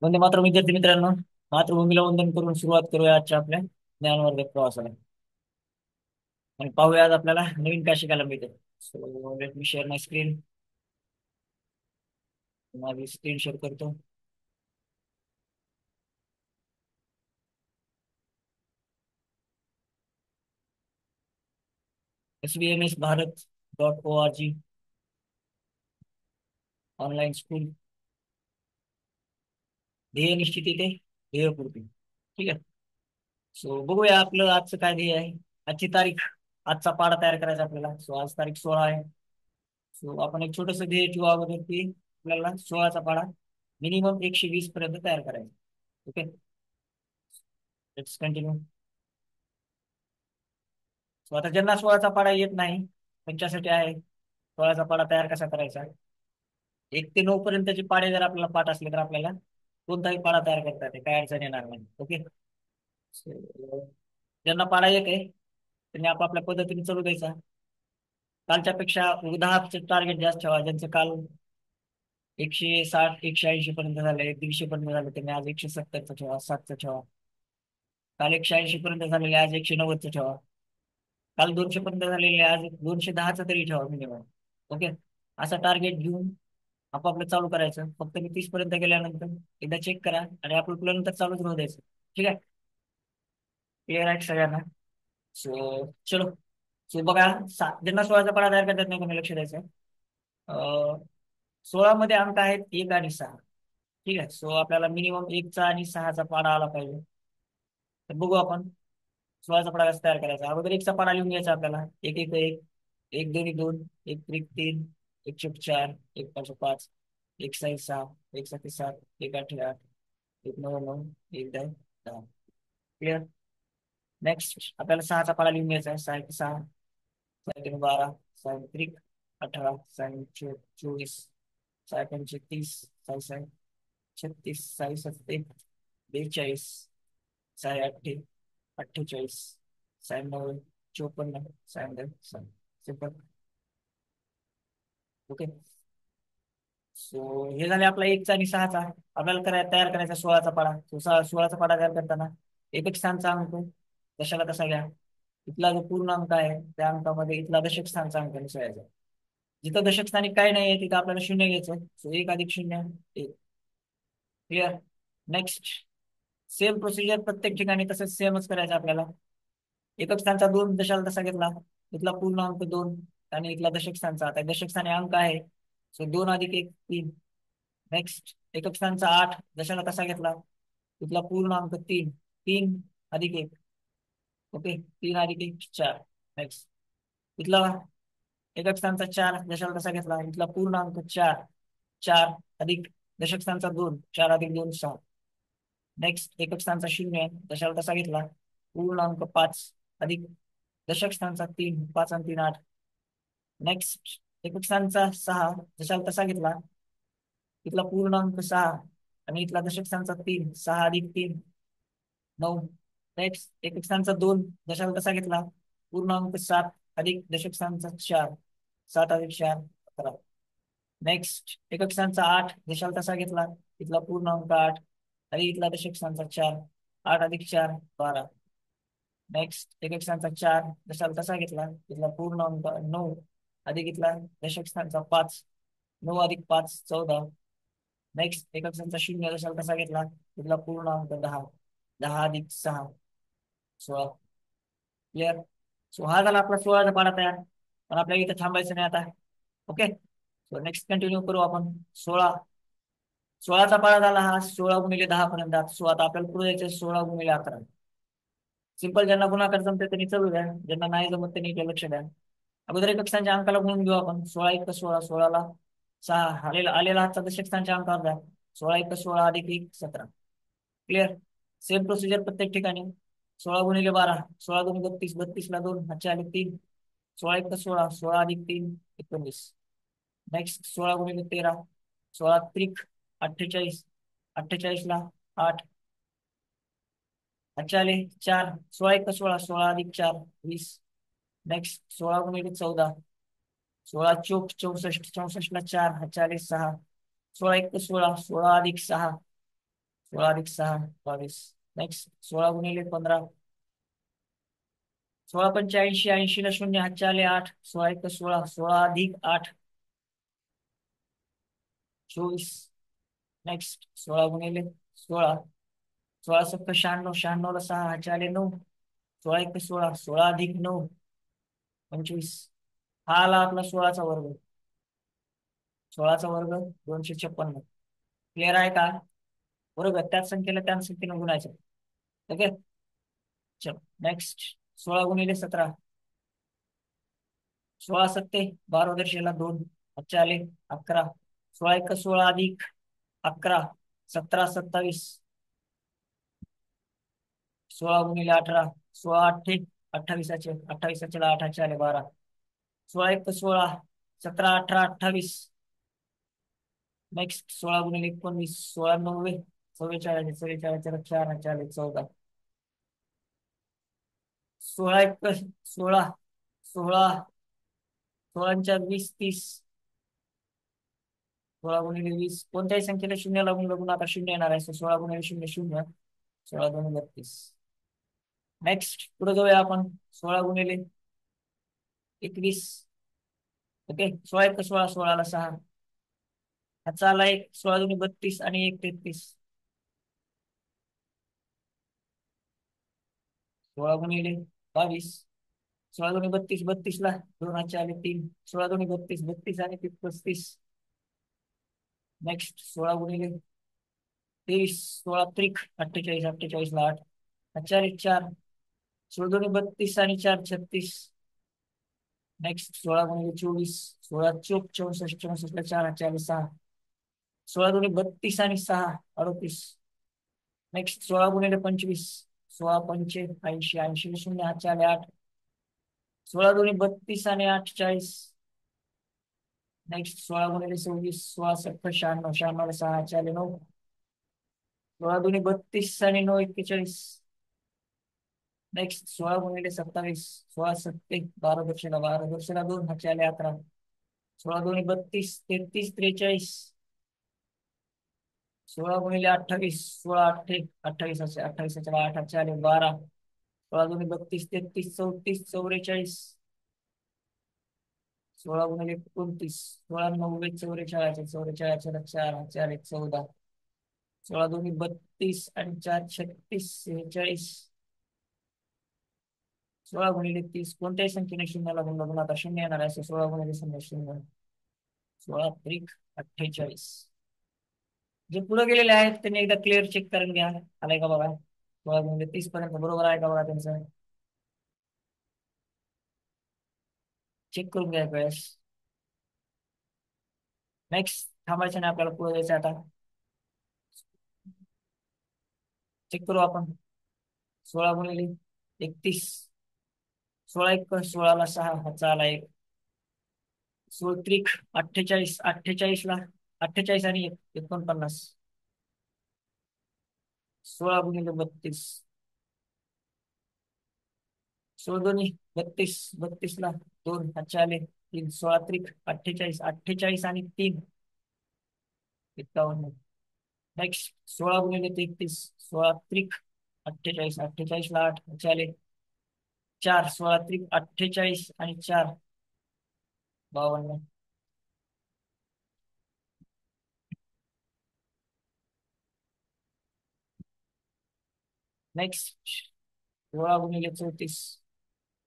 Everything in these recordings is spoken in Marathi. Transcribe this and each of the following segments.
वंदे मातरम विद्यार्थी मित्रांनो. मातृभूमीला वंदन करून सुरुवात करूया आजच्या आपल्या ज्ञानवर्धक प्रवासाला आणि पाहूया आज आपल्याला नवीन काय शिकायला मिळते. सो लेट मी शेअर माय स्क्रीन. माझी स्क्रीन शेअर करतो. SBMSBharat.org online school. ध्येय निश्चिती ते ध्येयपूर्ती. ठीक आहे. सो बघूया आपलं आजचं काय ध्येय आहे. आजची तारीख. आजचा पाढा तयार करायचा आपल्याला. सो आज तारीख 16 आहे. सो आपण एक छोटस ध्येय ठेवू अगोदर की आपल्याला 16चा पाढा मिनिमम 120 पर्यंत तयार करायचा. ओके. Let's continue. सो आता ज्यांना 16चा पाढा येत नाही त्यांच्यासाठी आहे 16चा पाढा तयार कसा करायचा. 1 ते 9 पर्यंतचे पाढे जर आपल्याला पाठ असले तर आपल्याला कोणताही पाढा तयार करता येते, काय अडचण येणार नाही. ओके. ज्यांना पाढा येत आहे त्यांनी आपापल्या पद्धतीने चालू द्यायचा. कालच्या पेक्षा 10चे टार्गेट जास्त ठेवा. ज्यांचं काल 160 180 पर्यंत झाले, 150 पर्यंत झाले, त्यांनी आज 170चं ठेवा, 60चं ठेवा. काल 180 पर्यंत झालेले आज 190चं ठेवा. काल 200 पर्यंत झालेले आज 210चं तरी ठेवा मिनिमम. ओके. असा टार्गेट घेऊन आपापलं चालू करायचं. फक्त मी 30 पर्यंत गेल्यानंतर एकदा चेक करा आणि आपलं प्लॅन नंतर चालूच राहू द्यायचं. ठीक आहे. क्लिअर आहे सगळ्यांना. सो चलो. सो बघा, ज्यांना 16चा पाढा तयार करतात नाही कोणी लक्ष द्यायचं. 16 मध्ये अंक आहेत 1 आणि 6. ठीक आहे. सो आपल्याला मिनिमम 1चा आणि 6चा पाढा आला पाहिजे. तर बघू आपण 16चा पाढा कसा तयार करायचा. अगोदर 1चा पाढा लिहून घ्यायचा आपल्याला. 1 1 1, 1 2 2, 1 3 3, 1 4 4, 1 5 5, 1 6 6, 1 7 7, 1 8 8, 1 9 9, 1 10 10. क्लिअर. नेक्स्ट आपल्याला 6चा पाढा लिहून घ्यायचा आहे. 6 1 6, 6 3 12, 6 3 18, 6 4 24, 6 5 30, 6 6 36, 6 7 42, 6 8 48, 6 9 54, 6 सिंपल. ओके. सो हे झाले आपला 1चा आणि 6चा. आपल्याला तयार करायचा 16चा पाढा. 16चा पाढा तयार करताना एकक स्थानचा अंक कशाला तसा घ्या. इथला जो पूर्ण अंक आहे त्या अंकामध्ये इथला दशक स्थानचा अंक मिसळायचा. जिथं दशक स्थानी काय नाही आहे तिथं आपल्याला शून्य घ्यायचं. So 1 + 0 1. Clear. Next. Same procedure प्रत्येक ठिकाणी तसंच सेमच करायचं आपल्याला. एकक स्थानचा 2 दशाला तसा घेतला. इथला पूर्ण अंक 2 आणि इथला दशक स्थानचा. आता दशक स्थानी अंक आहे सो 2 + 1 3. नेक्स्ट. एकक स्थानचा 8 दशाला तसा घेतला. इथला पूर्ण अंक 3 3 + 1. ओके. 3 + 1 4. नेक्स्ट. इथला एकक स्थानचा 4 दशाला तसा घेतला. इथला पूर्ण अंक 4 4 अधिक दशक स्थानचा 2 4 + 2 6. नेक्स्ट. एकक स्थानचा 0 दशाला तसा घेतला. पूर्ण अंक 5 अधिक दशक स्थानचा 3 5 आणि 3 8. नेक्स्ट. एकक स्थानचा 6 दशाला तसा घेतला. इथला पूर्ण अंक 6 आणि इथला दशक स्थानचा 3 6 + 3 9. नेक्स्ट. एकक स्थानचा 2 दशाला तसा घेतला. पूर्ण अंक 7 अधिक दशक स्थानचा 4 7 + 4 11. नेक्स्ट. एकक स्थानचा 8 दशाला तसा घेतला. इथला पूर्ण अंक 8 आणि इथला दशक स्थानचा 4 8 + 4 12. नेक्स्ट. एकक स्थानचा 4 दशाला तसा घेतला. इथला पूर्ण अंक 9 अधिक इथला दशक स्थानचा 5 9 + 5 14. नेक्स्ट. एकक स्थानचा 0 दशाला तसा घेतला. इथला पूर्ण अंक 10 10 + 6 16. क्लिअर. सो हा झाला आपला 16चा पाढा तयार. पण आपल्याला इथे थांबायचं नाही आता. ओके. सो नेक्स्ट कंटिन्यू करू आपण. 16 16चा पाढा झाला हा 16 × 10 पर्यंत. सो आता आपल्याला पुढे जायचं 16 × 11. सिंपल. ज्यांना गुणाकार जमते त्यांनी चालू द्या, ज्यांना नाही जमत त्यांनी इकडे लक्ष द्या. अगोदर एक स्थानच्या अंकाला गुणून घेऊ आपण. 16 1 16 16ला 6 आलेला आलेला हातचा दशक स्थानच्या अंकावर द्या. 16 1 16 अधिक 1 17. क्लिअर. सेम प्रोसिजर प्रत्येक ठिकाणी. 16 × 12 16 2 32 32ला 2 हातचे आले 3. 16 1 16 16 अधिक 3 19. नेक्स्ट. 16 × 13 16 त्रिक 48 48ला 8 हातचे आले 4. 16 1 16 16 अधिक 4 20. नेक्स्ट. 16 × 14 16 चोक 64 64ला 4 हातचे आले 6. 16 1 16 16 अधिक 6 16 अधिक 6 22. नेक्स्ट 16 गुणिले 15. 16 पंचे 80. 80 ला शून्य, हातचे आले 8. 16 1 16. 16 अधिक 8 24. नेक्स्ट 16 गुणिले 16. 16 96. 96 ला 6, हातचे आले 9. 16 1 16. 16 अधिक 9 25. हा आला आपला 16चा वर्ग. 16चा वर्ग 256. क्लिअर आहे का? बरोबर, त्याच संख्येला त्याच संख्येने गुणायचं. ओके, चलो नेक्स्ट 16 गुणिले 17. 16 सत्ते 12 दर्शेला 2, हातचे आले 11. 16 1 16 अधिक 11 17 27. 16 गुणिले 18. 16 8 28. 28 ला 8, हातचे आले 12. 16 1 16. 17 18 28. नेक्स्ट 16 गुणिले 19. 16 9 44. 44 4, हातचे आले 14. 16 1 16. 16 16 × 4 = 20 30. 16 गुणिले 20. कोणत्याही संख्येला शून्य लागून लागून आता शून्य येणार आहे. 16 गुणिले 0 0. 16 2 32. नेक्स्ट पुढे जाऊया आपण. 16 गुणिले 21. ओके, 16 1 16. 16 ला 6, हातचा आला 1. 16 2 32 आणि 1 33. 16 गुणिले 22. 16 2 32. 32 ला 2, हातचे आले 3. 16 2 32. 32 आणि 35. नेक्स्ट 16 गुणिले 23. 16 त्रिक 48. 48 ला 8, हातचे आले 4. 16 2 32 आणि 4 36. नेक्स्ट 16 गुणिले 24. 16 चोक 64. 64 ला 4, हातचे आले 6. 16 2 32 आणि 6 38. नेक्स्ट 16 गुणिले 25. 16 पंचे 80. 80 ला शून्य, हातचे आले 8. 16 2 32 आणि 8 40. नेक्स्ट 16 गुणिले 26. 16 सत्तर 96. 96 ला 6, हातचे आले 9. 16 2 32 आणि 9 41. नेक्स्ट 16 गुणिले 27. 16 सत्ते 12 दर्शेला 12 दर्शेला 2, हातचे आले 11. 16 2 32 33 43. 16 गुणिले 28. 16 8 28 असे 28 ला 8, हातचे आले 12. 16 2 32 33 34 44. 16 गुणिले 29. 16 9 44. 44 ला 4, हातचे आले 14. 16 2 32 आणि 4 36 46. 16 गुणिले 30. कोणत्याही संख्येने शून्याला गुण लागून आता शून्य येणार आहे. 16 गुणिले 0 16 त्रिक 48. जे पुढे गेलेले आहेत त्यांनी एकदा क्लिअर चेक करून घ्या, आलाय का बघा. 16 गुणिले 30 पर्यंत बरोबर आहे का बघा त्यांचं, चेक करून घ्या वेळेस. नेक्स्ट थांबायचं नाही, आपल्याला पुढे जायचं आता. चेक करू आपण. 16 गुणिले 31. 16 1 16 ला 6, हातचा आला 1. 16 त्रिक 48. 48 ला 48 आणि 1 49. 16 गुणिले 32. 16 दोन्ही 32. 32 ला 2, हातचे आले 3. 16 त्रिक 48. 48 आणि 3 51. नेक्स्ट 16 गुणिले 33. 16 त्रिक 48. 48 ला 8, हातचे आले 4. 16 त्रिक 48 आणि 4 52. नेक्स्ट 16 गुणिले 34.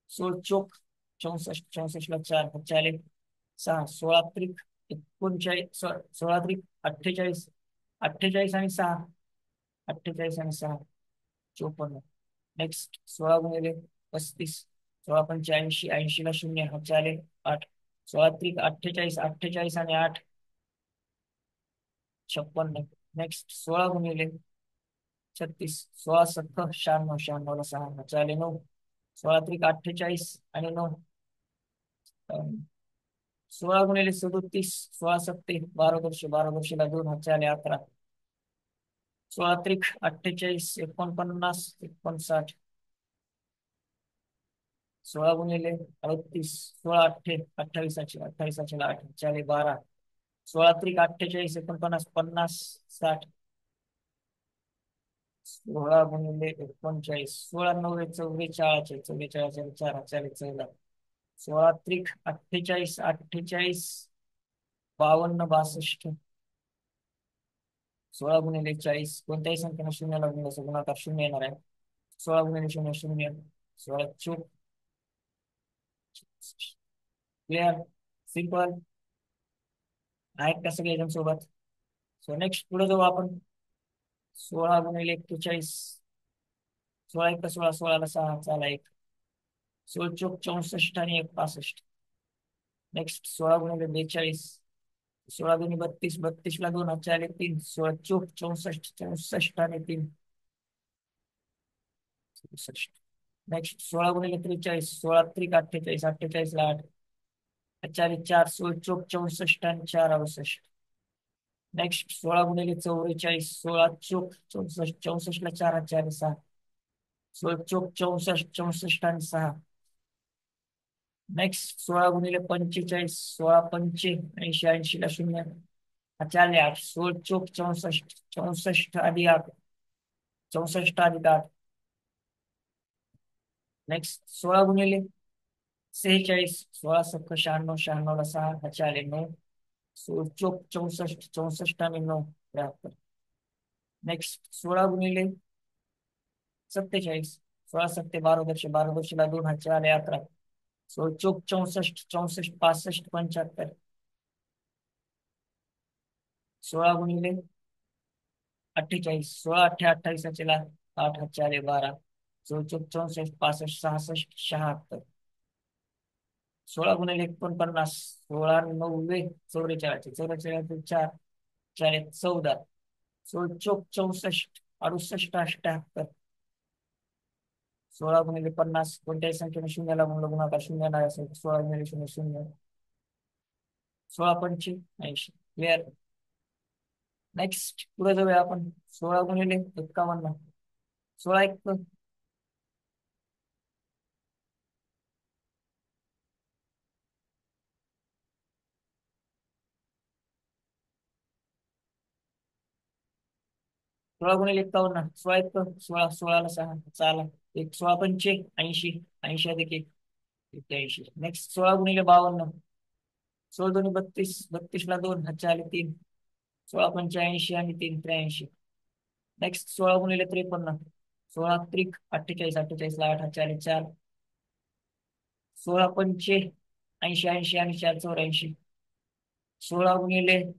16 चोक 64. 64 ला 4, हातचे आले 6. 16 त्रिक 39. 16 त्रिक 48. 48 आणि 6 48 आणि 6 54. नेक्स्ट 16 गुणिले 35. 16 पंचे 80. 80 ला शून्य, हातचे आले 8. 16 त्रिक 48. 48 आणि 8 56. नेक्स्ट 16 गुणिले 36. 16 सत्तर 96. 96 ला 6, हातचे आले 9. 16 त्रिक 48 आणि 9 16 गुणिले 37. 16 सत्ते 12 वर्ष 12 वर्षाला 2, हातचे आले 11. 16 त्रिक 48 49 59. 16 गुणिले 38. 16 28 28 ला 8, हातचे आले 12. 16 त्रिक 48 49 50 60. 16 × 39 16 × 9 44 44 4 14 16 त्रिक 48 48 52 62 16 × 40 कोणत्याही संख्येने शून्याला गुणाकार शून्य येणार आहे. 16 × 0 शून्य 16 × 4 क्लिअर सिंपल आहेत का सगळे एकदम सोबत. सो नेक्स्ट पुढे जाऊ आपण. 16 × 41 16 1 16 16 6 चाला 1 16 चोक 64 आणि 1 65. नेक्स्ट 16 × 42 16 2 32 32 ला 2 हातचे आले 3 16 चोक 64 64 आणि 3 64. नेक्स्ट 16 × 43 16 त्रिक 48 48 ला 8 चार 4 16 चोक 64 आणि 4 68. नेक्स्ट 16 × 44 16 चोक 64 64 ला 4 हातचे आले 6 16 चोक 64 64 आणि 6. नेक्स्ट 16 × 45 16 पंचे 80 80 ला 0 चाले 8 16 चोक 64 64 अधिक 8 64 अधिक 8. नेक्स्ट 16 × 46 16 सत्तर 96 96 ला 6 चाले 9 16 चोक 64 64 आणि 9 73. नेक्स्ट 16 × 47 16 सत्ते 12 दर्शे 12 दर्शेला 2 हातचे आले 11 16 चोक 64 64 65 75. 16 × 48 16 अठ्ठे 28 ला 8 हातचे आले 12 16 चोक 64 65 66 76. 16 × 49 16 9 44 44 4 4 14 16 चोक 64 68 78. 16 × 50 कोणत्याही संख्येने शून्याला गुणाकार शून्य नाही असेल 16 × 0 0 16 पंचे 80 क्लिअर. नेक्स्ट पुढे जाऊया आपण. 16 × 51 16 1 16 × 51 16 1 16 16 ला 6 चाला 1 16 पंचे 80 80 अधिक 1 81. नेक्स्ट 16 × 52 16 2 32 32 ला 2 हातचे आले 3 16 पंचे 80 आणि 3 83. नेक्स्ट 16 × 53 16 त्रिक 48 48 ला 8 हातचे आले 4 16 पंचे 80 80 आणि 4 84. 16 ×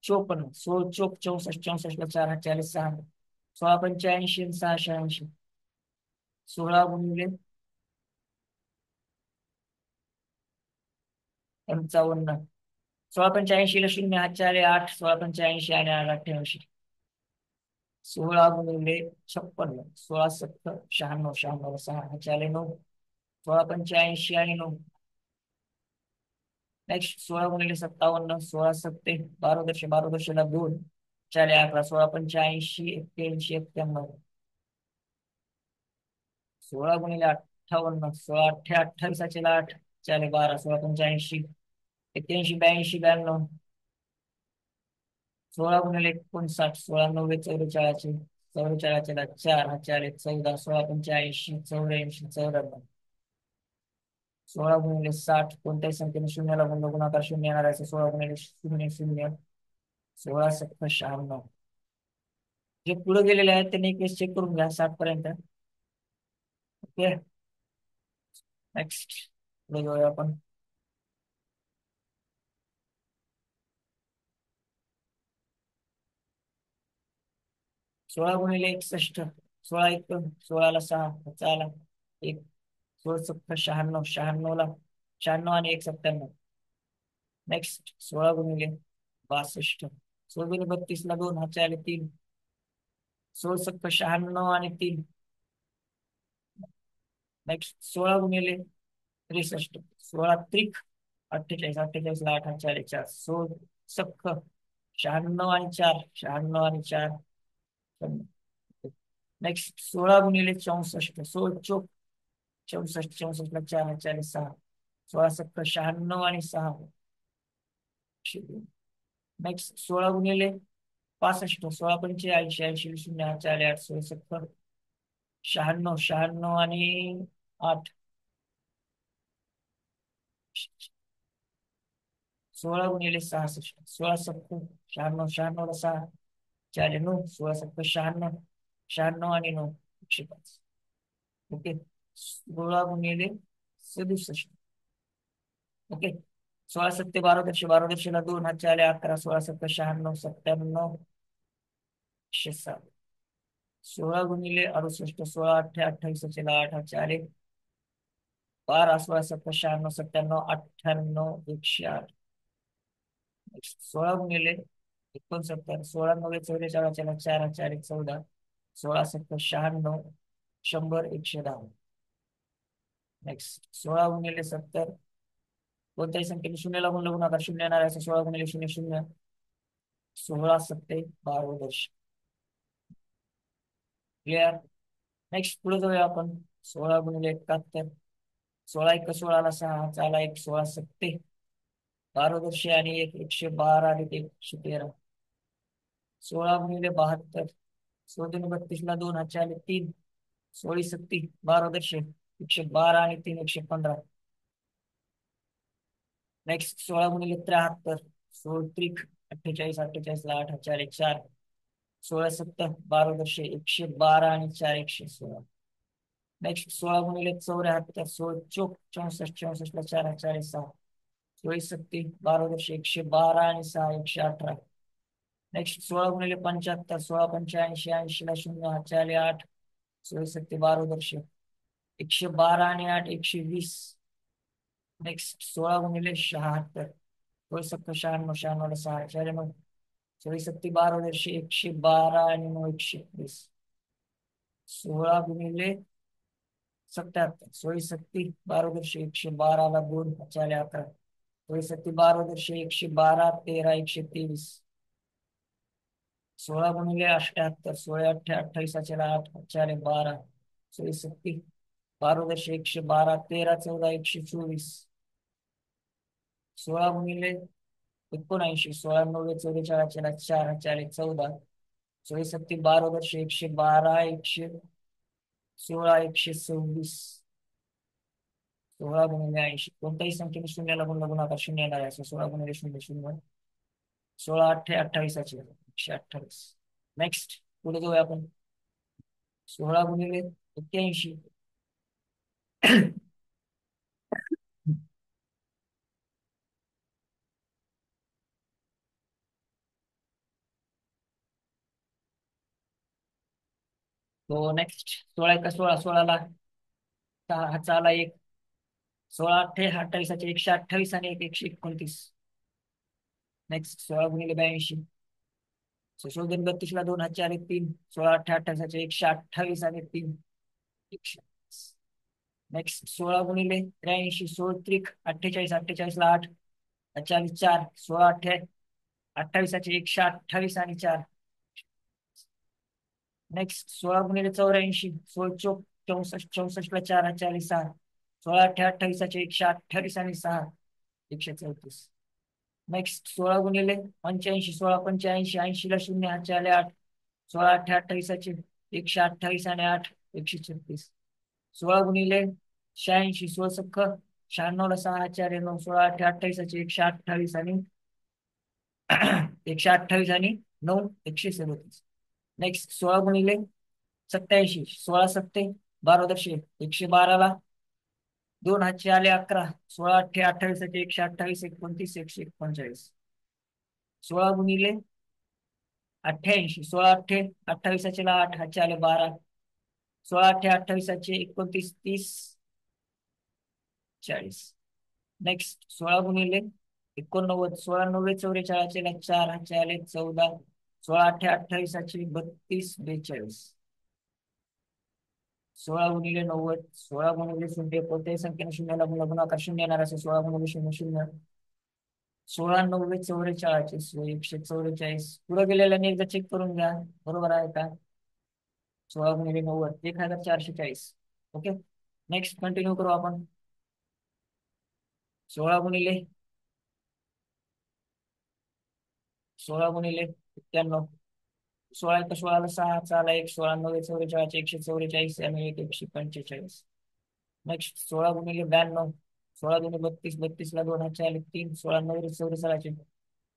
54 16 चोक 64 64 ला 4 हातचे आले 6 16 पंचे 80 आणि 680. 16 × 55 16 पंचे 80 ला 0 हातचे आले 8 16 पंचे 80 आणि 88. 16 × 56 16 70 96 96 ला 6 हातचे आले 9 16 पंचे 80 आणि 9. नेक्स्ट 16 × 57 16 सत्ते 12 दर्शे 12 दर्शेला 2 4 11 16 पंचे 80 81 91. 16 × 58 16 अठ्ठे 28 ला 8 4 12 16 पंचे 80 81 82 92. 16 × 59 16 9 44 44 ला 4 हा 4 14 16 पंचे 80 84 94. 16 × 60 कोणत्याही संख्येने शून्याला गुणाकार शून्य येणार आहे 16 × 00 16 सत्तर 96. जे पुढे गेलेले आहेत त्यांनी एक वेळेस चेक करून घ्या 60 पर्यंत. ओके नेक्स्ट पुढे जाऊया आपण. 16 × 61 16 1 16 ला 6 चाला 1 16 सत्तर 96 96 ला 96 आणि 1 97. नेक्स्ट 16 × 62 16 32 ला 2 हातचे आले 3 16 सत्तर 96 आणि 3. नेक्स्ट 16 × 63 16 त्रिक 48 48 ला 8 हातचे आले 4 16 सख्ख 96 आणि 4 96 आणि 4. नेक्स्ट 16 × 64 16 चोक 64 64 ला 4 हातचे आले 6 16 सत्तर 96 आणि 6. नेक्स्ट 16 × 65, 16 पंचे 80, 80 शून्य 8 4 8 16 70 96, 96 आणि 8, 16 गुणिले 66, 16 सत्तर 96, 96 ला 6 4 9, 16 सत्तर 96, 96 आणि 9 105. ओके. 16 गुणिले 67. ओके. 16 सत्ते 12 दशे 12 दशेला 2 हातचे आले 11, 16 सत्तर 96, 97, 107. 16 गुणिले 68, 16 28 ला 8 हातचे आले 12, 16 सत्तर 96, 97, 98, 108. 16 गुणिले 69, 16 9 44 4 4 14, 16 सत्तर 96, 100, 110. नेक्स्ट 16 गुणिले 70. कोणत्याही संख्येने शून्य लागून लागून आता शून्य येणार आहे. 16 गुणिले 0 0, 16 सत्ते 12 वर्ष. क्लिअर. नेक्स्ट पुढे जाऊया आपण. 16 गुणिले 71. 16 1 16 ला 6 चाला 1, 16 सत्ते 12 वर्षे आणि 1, 112 आणि 113. 16 गुणिले 72. 16 32 ला 2 हातचे आले 3, 16 सत्ती 12 वर्षे 112 आणि 3, 115. नेक्स्ट 16 गुणिले 73. 16 त्रिक 48, 48 ला 8 हातचे आले 4, 16 सत्तर 12 वर्षे 112 आणि 4, 116. नेक्स्ट 16 गुणिले 74. 16 चोक 64, 64 ला 4 हातचे आले 6, 16 सत्ती 12 वर्षे 112 आणि 6, 118. नेक्स्ट 16 गुणिले 75. 16 पंचे 80, 80 ला 0 हातचे आले 8, 16 सत्ते 12 वर्षे 112 आणि 8, 120. नेक्स्ट 16 गुणिले 76. 16 सत्तर 96, 96 ला 6 हातचे आले 9, 16 सत्ती 12 वर्षे 112 आणि 9, 120. 16 गुणिले 77. 16 सत्ती 12 वर्षे 112 ला 2 हातचे आले 11, 16 सत्ती 12 वर्षे 112 13, 123. 16 गुणिले 78. 16 28 ला 8 हातचे आले 12, 16 सत्ती 12 वर्षे 112 13, 14, 124. 16 गुणिले 79. 16 90 44 ला 4 हातचे आले 14, 16 सत्ती 12 वर्षे 112 116, 126. 16 गुणिले 80. कोणत्याही संख्येने शून्य लागून लागून आता शून्य येणार आहे. 16 गुणिले 0 0, 16 8 28 128. नेक्स्ट पुढे जाऊया आपण. 16 गुणिले 81. तो नेक्स्ट 16 1 16, 16 ला 6 हातचा आला 1, 16 8 28 128 आणि 1, 129. नेक्स्ट 16 गुणिले 82. 16 2 32 ला 2 हातचे आले 3, 16 8 28 128 आणि 3, 120. नेक्स्ट 16 गुणिले 83. 16 त्रिक 48, 48 ला 8 हातचे आले 4, 16 28 128 आणि 4. नेक्स्ट 16 गुणिले 84. 16 चोक 64, 64 ला 4 हातचे आले 6, 16 28 128 आणि 6, 134. नेक्स्ट 16 गुणिले 85. 16 पंचे 80, 80 ला 0 हातचे आले 8, 16 28 128 आणि 8, 136. 16 गुणिले 86. 16 सख्ख 96 ला 6 हातचे आले 9, 16 28 128 आणि 128 आणि 9, 137. नेक्स्ट 16 गुणिले 87. 16 सत्ते 12 दशे 112 ला 2 हातचे आले 11, 16 28 128 29, 139. 16 गुणिले 88. 16 28 ला 8 हातचे आले 12, 16 28 29, 30, 40. नेक्स्ट 16 गुणिले 89. 16 90 44 ला 4 हातचे आले 14, 16 28 32, 42. 16 गुणिले 90. 16 गुणिले 0. कोणत्याही संख्येने शून्य लागून लागून आता शून्य येणार असेल. 16 गुणिले 0 0, 16 90 44 144. पुढे गेलेल्याने एकदा चेक करून घ्या बरोबर आहे का. 16 गुणिले 90 1440. ओके. नेक्स्ट कंटिन्यू करू आपण. 16 गुणिले 91. सोळा एक सोळाला सहा हातचा आला एक, 16 9 44 144 आणि एक 145. नेक्स्ट 16 × 92, 16 2 32, 32ला दोन हातचे आले तीन, 16 9 44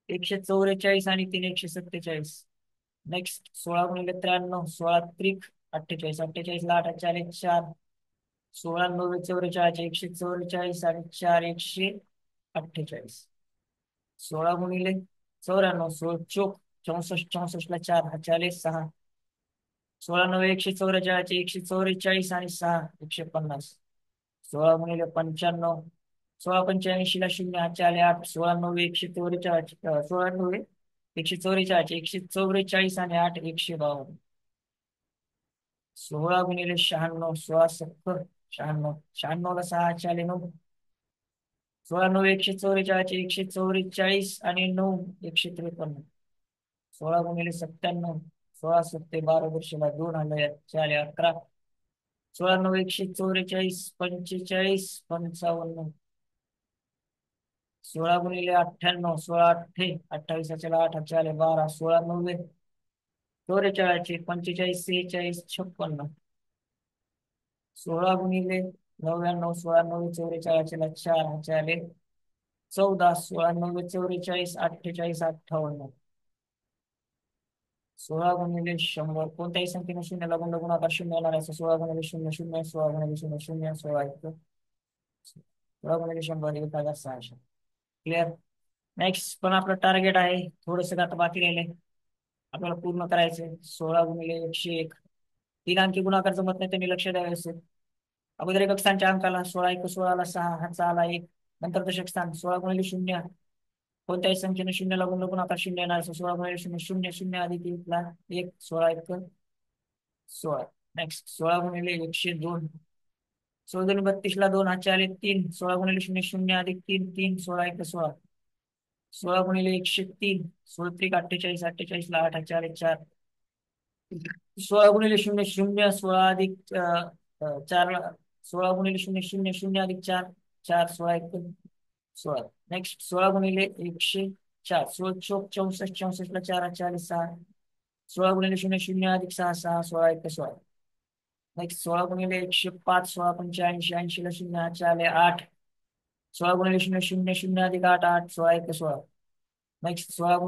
144 आणि तीन 147. नेक्स्ट 16 × 93, 16 त्रिक 48, 48ला आठ हातचे आले चार, 16 9 44 144 आणि चार 148. 16 × 94, 16 चौक 64, 64ला चार हातचे आले सहा, 16 9 144 144 आणि सहा 150. 16 × 95, 16 85ला शून्य हातचे आले आठ, 16 9 144 16 9 144 144 आणि आठ 152. 16 × 96, 16 70 96, 96ला सहा हातचे आले नऊ, 16 9 144 144 आणि नऊ 153. 16 × 97, 16 7 12 दोन आले आले 11, 16 9 144 45 55. 16 × 98, 16 8 28 12, 16 9 44 45 46 56. 16 × 99, 16 9 44 चार हातचे आले 14, 16 9 44 48 58. 16 × 100, कोणत्याही संख्येने शून्याला गुणाकार शून्य येणार आहे. 16 × 0 0, 16 × 0 0 16 1, 16 × 100 1600. क्लिअर. नेक्स्ट पण आपलं टार्गेट आहे थोडस आता बाकी राहिले आपल्याला पूर्ण करायचंय. 16 × 101, तीन अंकी गुणाकार जमत नाही त्यांनी लक्ष द्यावे असेल. अगोदर एकक स्थानच्या अंकाला 16 1 16ला सहा हातचा आला एक, नंतर दशक स्थान 16 × 0, कोणत्याही संख्येने शून्याला गुणाकार शून्य येणार. 16 × 0 0 0 अधिक एकला एक, 16 1 16. नेक्स्ट 16 × 102, 16 2 32ला दोन हातचे आले तीन, 16 × 0 0 अधिक तीन तीन, 16 1 16. 16 × 103, 16 त्रिक 48, 48ला आठ हातचे आले चार, 16 × 0 0, 16 अधिक चार, 16 × 0 0 अधिक चार चार, 16 1 16. नेक्स्ट 16 × 104, 16 चौक 64, 64ला चार हातचे आले सहा, 16 × 0 0 अधिक सहा सहा, 16 1 16. नेक्स्ट 16 × 105, 16 85, 80ला शून्य हातचे आले आठ, 16 × 0 0 0 अधिक आठ आठ, 16 1 16. नेक्स्ट 16 ×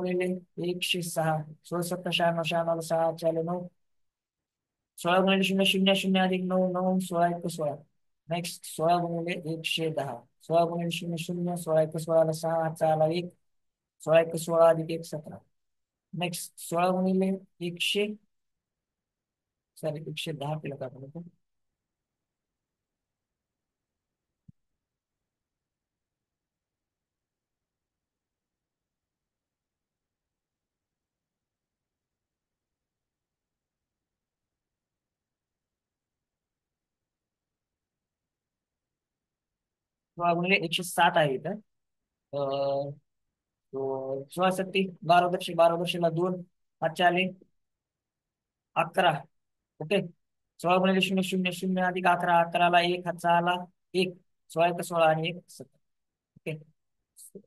106, 16 17 96, 96ला सहा हातचे आले नऊ, 16 × 0 0 0 अधिक नऊ नऊ, 16 1 16. नेक्स्ट 16 × 110, 16 × 0 0, 16 1 16ला सहा हातचा आला एक, 16 1 16 अधिक एक 17. नेक्स्ट 16 × 100, सॉरी 110 केलं का आपण? 16 × 107 आहे इथं. तो 16 12 दशे 12 दशेला दोन हातचे आले 11. ओके. 16 × 0 0 0 अधिक 11, 11ला एक हातचा आला एक, 16 1 16 आणि एक 17. ओके.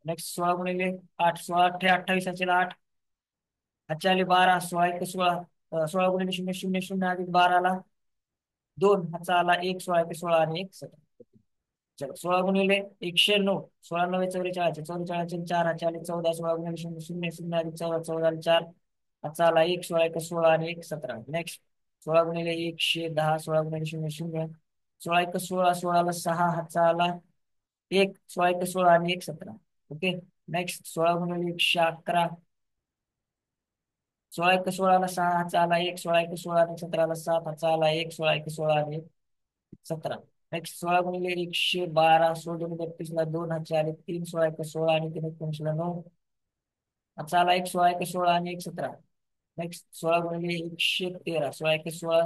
नेक्स्ट 16 × 8, 16 8 28 हातचे आठ हातचे आले 12, 16 1 16, 16 × 0 0 0 अधिक 12ला दोन हातचा आला एक, 16 1 16 आणि एक 17. चलो 16 × 109, 16 9 44, 44 चार हातचे आले 14, 16 × 0 0 0 अधिक 14, 14 चार हातचा आला एक, 16 1 16 आणि एक 17. नेक्स्ट 16 × 110, 16 × 0 0, 16 1 16, 16ला सहा हातचा आला एक, 16 1 16 आणि एक 17. ओके. नेक्स्ट 16 × 111, 16 1 16ला सहा हातचा आला एक, 16 1 16 आणि 17ला सात हातचा आला एक, 16 1 16 आणि 17. नेक्स्ट 16 × 112, 16 2 32ला दोन हातचे आले तीन, 16 1 16 आणि तीन 19ला नऊ हातचा आला एक, 16 1 16 आणि एक 17. नेक्स्ट 16 × 113, 16 1 16,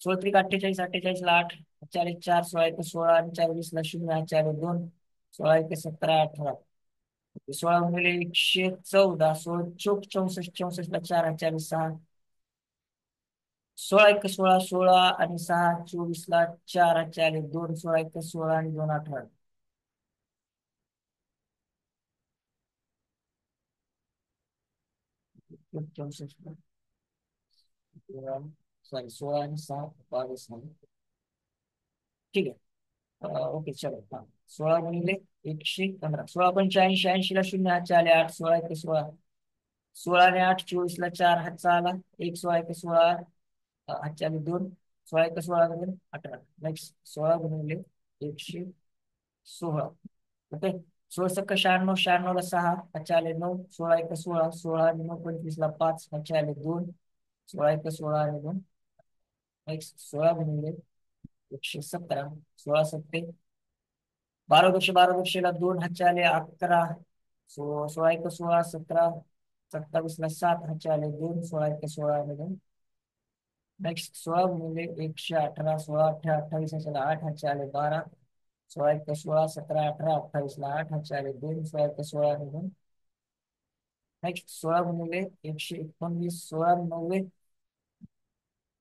16 त्रिक 48, 48ला आठ हातचे आले चार, 16 1 16 आणि 40ला शून्य हातचे आले दोन, 16 1 17 18. 16 × 114, 16 चौक 64, 64ला चार हातचे आले सहा, 16 1 16, 16 आणि सहा 24ला चार हातचे आले दोन, 16 1 16 आणि दोन 18. सॉरी 16 आणि 6 22 झाले. ठीक आहे. ओके चलो हा. 16 गुणिले 115, 16 पंच 80, 80 ला शून्य हातचे आले 8, 16 1 16, 16 आणि 8 24 ला 4 हातचा आला 1, 16 1 16, हातचे आले 2, 16 1 16 18. नेक्स्ट 16 गुणिले 116. ओके. 16 × 96, 96 ला 6 हातचे आले 9, 16 1 16, 16 आणि 9 25 ला 5 हातचे आले 2, 16 1 16 आणि 2. नेक्स्ट 16 गुणिले 117, 16 बारा दोनशे, बारा दोनशेला 2 हातचे आले 11, 16 1 16, 17 27 ला 7 हातचे आले 2, 16 1 16 आणि 2. नेक्स्ट 16 गुणिले 118, 16 28 हातचे 8 हातचे आले 12, 16 1 16, 17 18 28 ला 8 हातचे आले 2, 16 1 16 आणि 2. नेक्स्ट 16 गुणिले 119, 16 90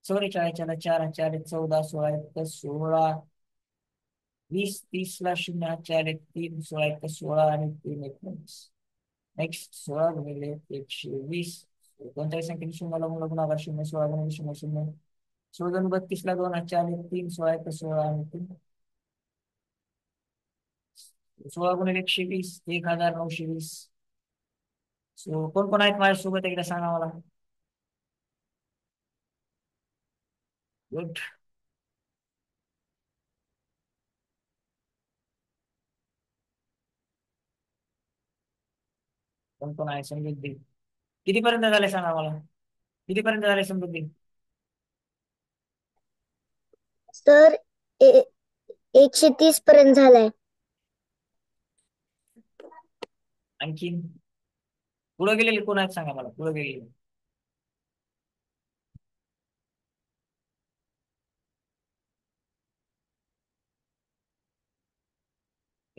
44 ला 4 हातचे आले 14, 16 1 16, 20 30 ला 0 हातचे आले 3, 16 1 16 आणि 3 19. नेक्स्ट 16 गुणिले 120, कोणत्याही संख्येने शून्याला गुणाकार 0, 16 गुणिले 0 0, 16 32 ला 2 हातचे आले 3, 16 1 16 आणि 3. 16 गुणिले 120, 1920. सो कोण कोण आहेत माझ्यासोबत एकदा सांगा मला. गुड. कोण कोण आहे समृद्धी. कितीपर्यंत झाले सांगा मला. कितीपर्यंत झाले समृद्धी. सर 130 पर्यंत झालाय. आणखीन पुढे गेलेले कोण आहेत सांगा मला. पुढे गेलेले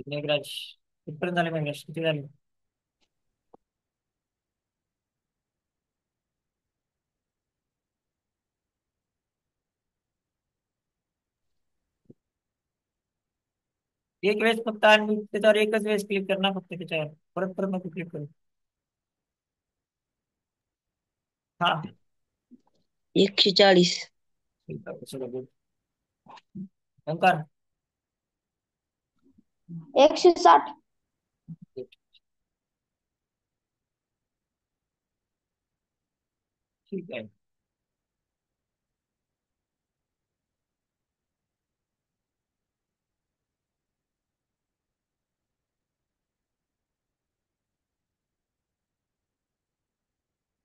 मेघराज. कितीपर्यंत झाले मेघराज. किती झाले. एक वेळेस फक्त आणि त्याच्यावर एकच वेळेस क्लिक करणार फक्त त्याच्यावर. परत परत नको क्लिक करू. हा 140. ठीक आहे चलो गुड. ओंकार. 160. ठीक आहे.